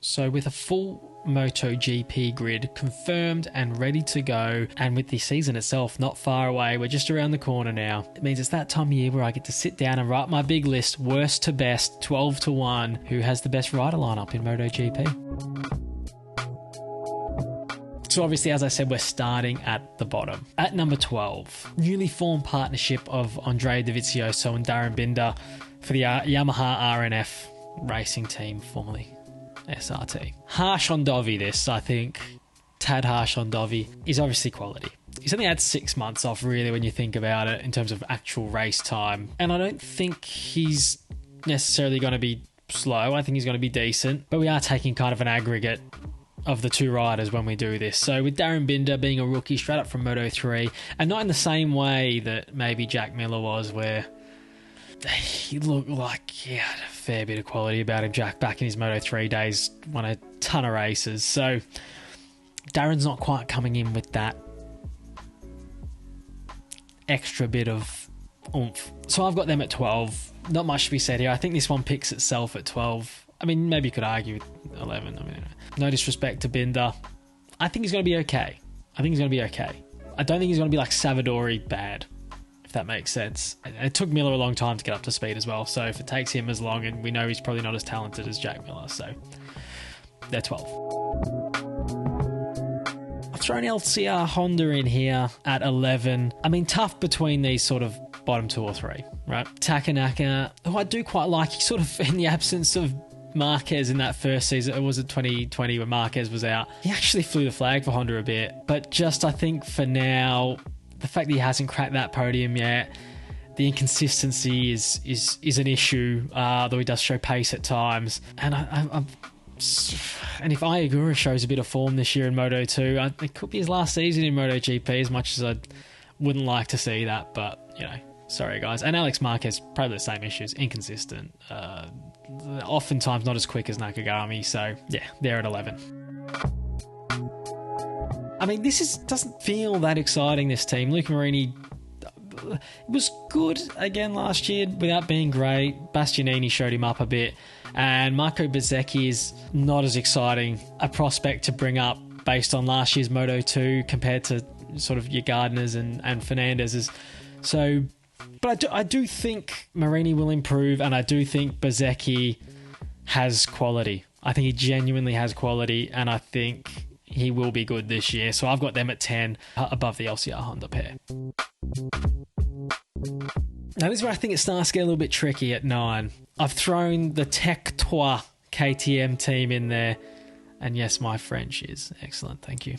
So with a full MotoGP grid confirmed and ready to go, and with the season itself not far away, we're just around the corner now, it means it's that time of year where I get to sit down and write my big list, worst to best, 12 to 1, who has the best rider lineup in MotoGP. So obviously, as I said, we're starting at the bottom. At number 12, newly formed partnership of Andrea Dovizioso and Darren Binder for the Yamaha RNF racing team, formerly SRT. Harsh on Dovi this, I think. Tad harsh on Dovi. He's obviously quality. He's only had 6 months off, really, when you think about it, in terms of actual race time. And I don't think he's necessarily going to be slow. I think he's going to be decent. But we are taking kind of an aggregate of the two riders when we do this. So with Darren Binder being a rookie straight up from Moto3, and not in the same way that maybe Jack Miller was, where he looked like he had a fair bit of quality about him. Jack, back in his Moto3 days, won a ton of races. So Darren's not quite coming in with that extra bit of oomph. So I've got them at 12. Not much to be said here. I think this one picks itself at 12. I mean, maybe you could argue with 11. I mean, no disrespect to Binder. I think he's going to be okay. I don't think he's going to be like Savadori bad, if that makes sense. It took Miller a long time to get up to speed as well, so if it takes him as long, and we know he's probably not as talented as Jack Miller, so they're 12. I've thrown LCR Honda in here at 11. I mean, tough between these sort of bottom 2 or 3, right? Takanaka, who I do quite like, he sort of, in the absence of Marquez in that first season, it was 2020 when Marquez was out, he actually flew the flag for Honda a bit. But just, I think for now, the fact that he hasn't cracked that podium yet, the inconsistency is an issue, though he does show pace at times. And and if Ayagura shows a bit of form this year in Moto2, it could be his last season in MotoGP, as much as I wouldn't like to see that, but, you know, sorry guys. And Alex Marquez, probably the same issues, inconsistent, oftentimes not as quick as Nakagami, so yeah, they're at 11. I mean, doesn't feel that exciting, this team. Luca Marini was good again last year without being great. Bastianini showed him up a bit, and Marco Bezzecchi is not as exciting a prospect to bring up based on last year's Moto2 compared to sort of your Gardners and Fernandez's. So, but I do think Marini will improve, and I do think Bezzecchi has quality. I think he genuinely has quality, and I think he will be good this year. So I've got them at 10, above the LCR Honda pair. Now this is where I think it starts to get a little bit tricky at 9. I've thrown the Tech3 KTM team in there. And yes, my French is excellent, thank you.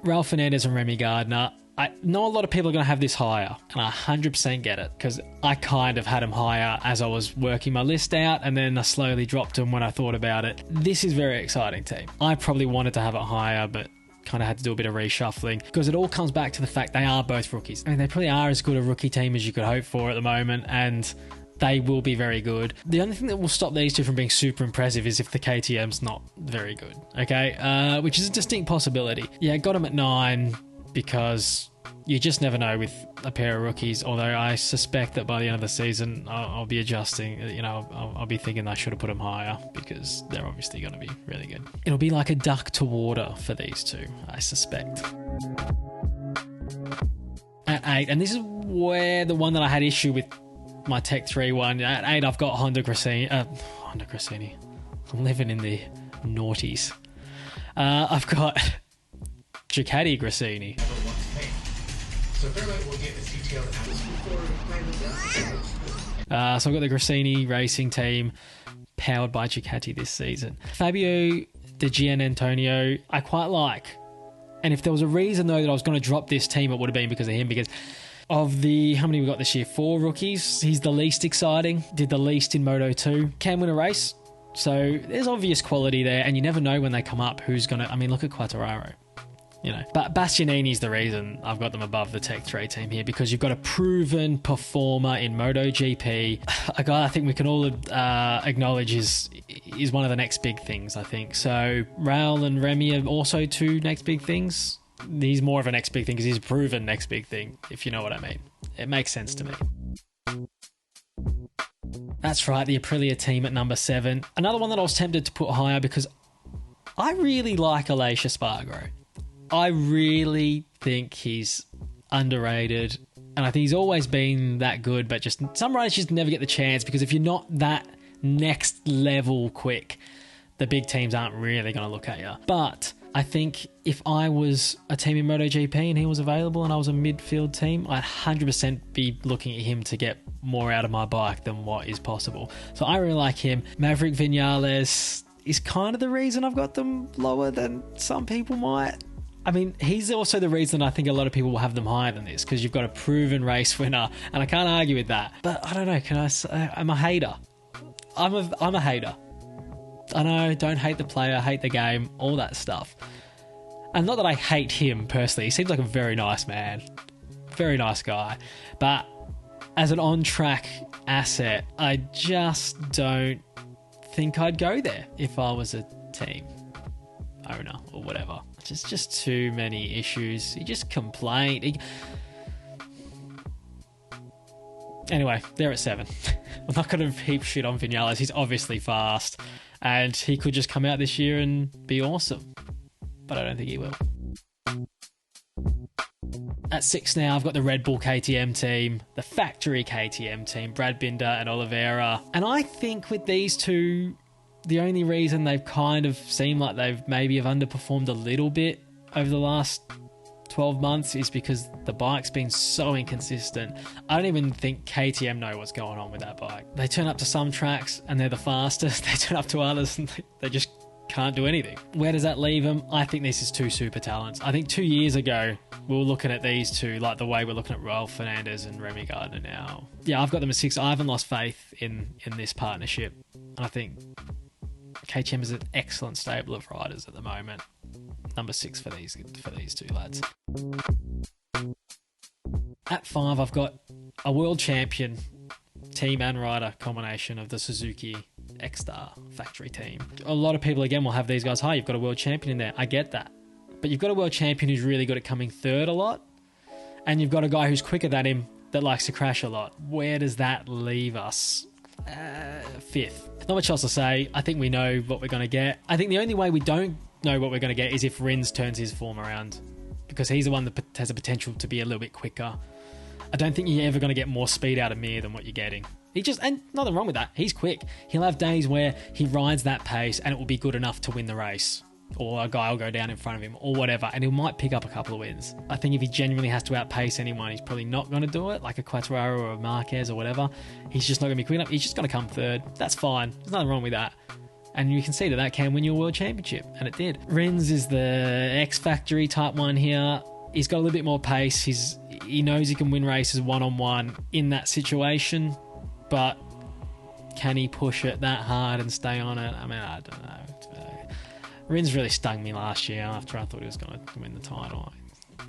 Ralph Fernandez and Remy Gardner. I know a lot of people are going to have this higher, and I 100% get it, because I kind of had them higher as I was working my list out, and then I slowly dropped them when I thought about it. This is a very exciting team. I probably wanted to have it higher, but kind of had to do a bit of reshuffling, because it all comes back to the fact they are both rookies. I mean, they probably are as good a rookie team as you could hope for at the moment, and they will be very good. The only thing that will stop these two from being super impressive is if the KTM's not very good, okay? Which is a distinct possibility. Yeah, got them at 9 because you just never know with a pair of rookies, although I suspect that by the end of the season, I'll be adjusting. You know, I'll be thinking I should have put them higher, because they're obviously going to be really good. It'll be like a duck to water for these two, I suspect. At 8, and this is where the one that I had issue with my Tech3 one. At 8, I've got Honda Gresini. I'm living in the noughties. I've got Ducati Gresini. So Pramac will get this detailed So I've got the Gresini racing team powered by Ducati this season. Fabio De Gianantonio, I quite like. And if there was a reason, though, that I was going to drop this team, it would have been because of him, because of the, how many we got this year? 4 rookies. He's the least exciting, did the least in Moto2. Can win a race. So there's obvious quality there, and you never know when they come up who's going to... I mean, look at Quartararo. You know, but Bastianini's the reason I've got them above the Tech3 team here, because you've got a proven performer in MotoGP, a guy I think we can all acknowledge is one of the next big things, I think. So Raul and Remy are also 2 next big things. He's more of a next big thing because he's a proven next big thing, if you know what I mean. It makes sense to me. That's right, the Aprilia team at number 7. Another one that I was tempted to put higher because I really like Aleix Espargaro. I really think he's underrated, and I think he's always been that good, but just some riders just never get the chance, because if you're not that next level quick, the big teams aren't really going to look at you. But I think if I was a team in MotoGP and he was available and I was a midfield team, I'd 100% be looking at him to get more out of my bike than what is possible. So I really like him. Maverick Vinales is kind of the reason I've got them lower than some people might. I mean, he's also the reason I think a lot of people will have them higher than this, because you've got a proven race winner, and I can't argue with that. But I don't know, can I say, I'm a hater. I'm a hater. I know, don't hate the player, hate the game, all that stuff. And not that I hate him personally. He seems like a very nice man. Very nice guy. But as an on-track asset, I just don't think I'd go there if I was a team owner or whatever. Just too many issues. He just complained. Anyway, they're at 7. I'm not going to heap shit on Vinales. He's obviously fast, and he could just come out this year and be awesome. But I don't think he will. At 6 now, I've got the Red Bull KTM team, the factory KTM team, Brad Binder and Oliveira. And I think with these two, the only reason they've kind of seemed like they've maybe have underperformed a little bit over the last 12 months is because the bike's been so inconsistent. I don't even think KTM know what's going on with that bike. They turn up to some tracks and they're the fastest. They turn up to others and they just can't do anything. Where does that leave them? I think this is 2 super talents. I think 2 years ago, we were looking at these two like the way we're looking at Raul Fernandez and Remy Gardner now. Yeah, I've got them at 6. I haven't lost faith in this partnership. I think KTM is an excellent stable of riders at the moment. Number 6 for these two lads. At 5, I've got a world champion team and rider combination of the Suzuki Ecstar factory team. A lot of people, again, will have these guys high. You've got a world champion in there. I get that. But you've got a world champion who's really good at coming third a lot. And you've got a guy who's quicker than him that likes to crash a lot. Where does that leave us? 5th. Not much else to say. I think we know what we're going to get. I think the only way we don't know what we're going to get is if Rins turns his form around, because he's the one that has the potential to be a little bit quicker. I don't think you're ever going to get more speed out of Mir than what you're getting. And nothing wrong with that. He's quick. He'll have days where he rides that pace and it will be good enough to win the race, or a guy will go down in front of him or whatever, and he might pick up a couple of wins. I think if he genuinely has to outpace anyone, he's probably not going to do it, like a Quartararo or a Marquez or whatever. He's just not going to be quick enough. He's just going to come third. That's fine. There's nothing wrong with that. And you can see that can win you a world championship, and it did. Rins is the X-Factory type one here. He's got a little bit more pace. He knows he can win races one-on-one in that situation, but can he push it that hard and stay on it? I mean, I don't know. Rins really stung me last year after I thought he was going to win the title.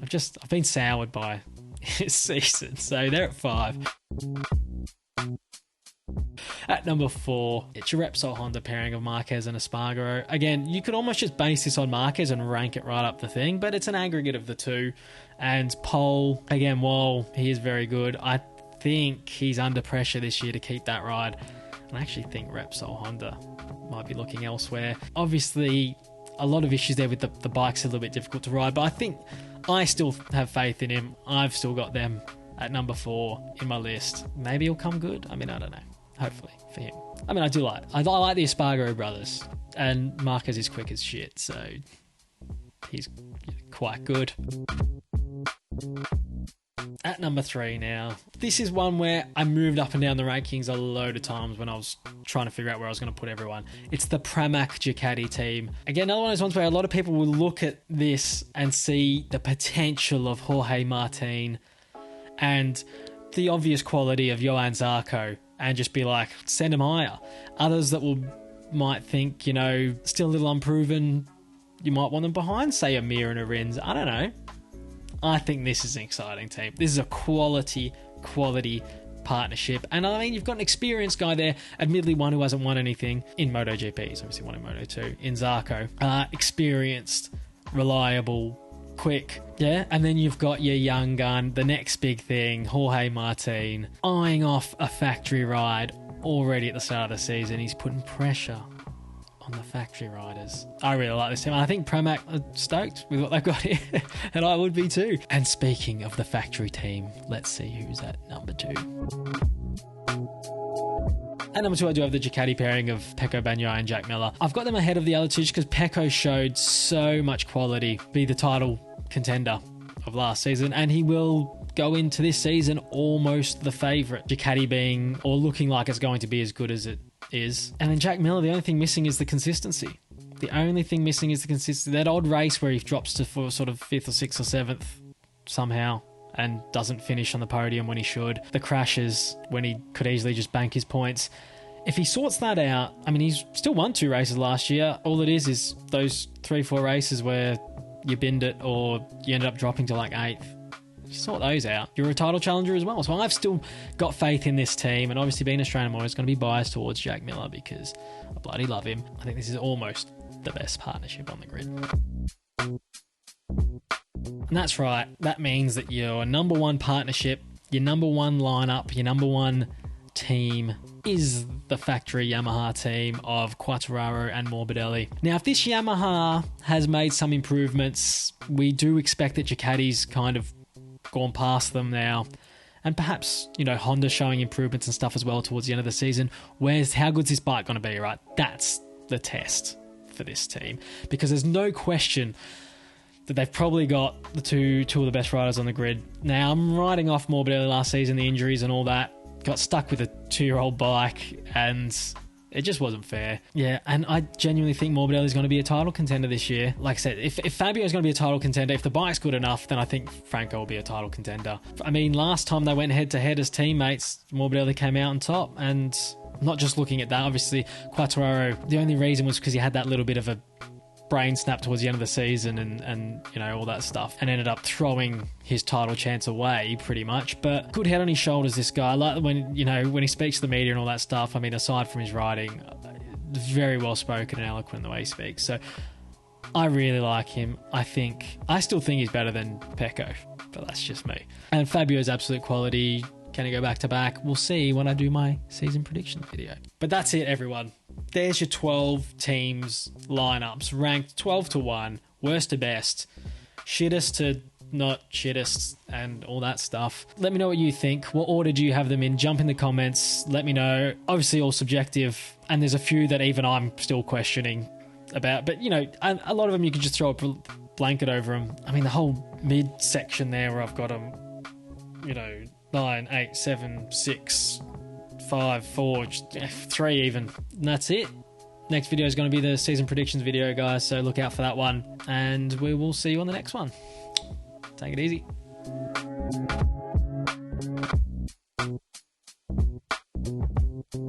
I've been soured by his season, so they're at 5. At number 4, it's your Repsol Honda pairing of Marquez and Espargaro. Again, you could almost just base this on Marquez and rank it right up the thing, but it's an aggregate of the two. And Pole, again, while he is very good, I think he's under pressure this year to keep that ride. And I actually think Repsol Honda might be looking elsewhere. Obviously, a lot of issues there with the bike's a little bit difficult to ride, but I think I still have faith in him. I've still got them at number 4 in my list. Maybe he'll come good. I mean, I don't know. Hopefully for him. I mean, I like the Espargaro brothers, and Marquez is quick as shit, so he's quite good. At number 3 now, this is one where I moved up and down the rankings a load of times when I was trying to figure out where I was going to put everyone. It's the Pramac Ducati team. Again, another one of those ones where a lot of people will look at this and see the potential of Jorge Martin and the obvious quality of Johann Zarco, and just be like, send him higher. Others that might think, still a little unproven, you might want them behind, say a Mir and a Rins. I don't know. I think this is an exciting team. This is a quality partnership. And I mean, you've got an experienced guy there, admittedly one who hasn't won anything in MotoGP. He's obviously won in Moto2, in Zarco. Experienced, reliable, quick, yeah. And then you've got your young gun, the next big thing, Jorge Martin, eyeing off a factory ride already at the start of the season, he's putting pressure on the factory riders. I really like this team. I think Pramac are stoked with what they've got here, and I would be too. And speaking of the factory team, let's see who's at number 2. At number 2, I do have the Ducati pairing of Pecco Bagnaia and Jack Miller. I've got them ahead of the other two because Pecco showed so much quality, be the title contender of last season, and he will go into this season almost the favourite. Ducati being, or looking like it's going to be as good as it is. And then Jack Miller, the only thing missing is the consistency. The only thing missing is the consistency. That odd race where he drops to for sort of 5th or 6th or 7th somehow and doesn't finish on the podium when he should. The crashes when he could easily just bank his points. If he sorts that out, I mean, he's still won 2 races last year. All it is those 3-4 races where you binned it or you ended up dropping to like 8th. Sort those out. You're a title challenger as well. So I've still got faith in this team, and obviously being Australian, I'm always going to be biased towards Jack Miller because I bloody love him. I think this is almost the best partnership on the grid. And that's right. That means that your number 1 partnership, your number 1 lineup, your number 1 team is the factory Yamaha team of Quartararo and Morbidelli. Now, if this Yamaha has made some improvements, we do expect that Ducati's kind of gone past them now, and perhaps, you know, Honda showing improvements and stuff as well towards the end of the season. How good's this bike going to be, right? That's the test for this team, because there's no question that they've probably got the two of the best riders on the grid. Now, I'm writing off Morbidelli last season, the injuries and all that, got stuck with a 2-year-old bike, and it just wasn't fair. Yeah, and I genuinely think Morbidelli is going to be a title contender this year. Like I said, if Fabio is going to be a title contender, if the bike's good enough, then I think Franco will be a title contender. I mean, last time they went head-to-head as teammates, Morbidelli came out on top, and not just looking at that, obviously, Quartararo, the only reason was because he had that little bit of a brain snap towards the end of the season and you know, all that stuff, and ended up throwing his title chance away pretty much. But good head on his shoulders, this guy. I like when, you know, when he speaks to the media and all that stuff. I mean, aside from his riding, very well spoken and eloquent the way he speaks. So I really like him. I still think he's better than Pecco, but that's just me. And Fabio's absolute quality. Can he go back to back? We'll see when I do my season prediction video. But that's it, everyone. There's your 12 teams lineups, ranked 12 to 1, worst to best, shittest to not shittest, and all that stuff. Let me know what you think. What order do you have them in? Jump in the comments. Let me know. Obviously, all subjective, and there's a few that even I'm still questioning about. But, you know, a lot of them you can just throw a blanket over them. I mean, the whole mid section there where I've got them, you know, 9, 8, 7, 6, 5, 4, 3 even. And that's it. Next video is going to be the season predictions video, guys, so look out for that one. And we will see you on the next one. Take it easy.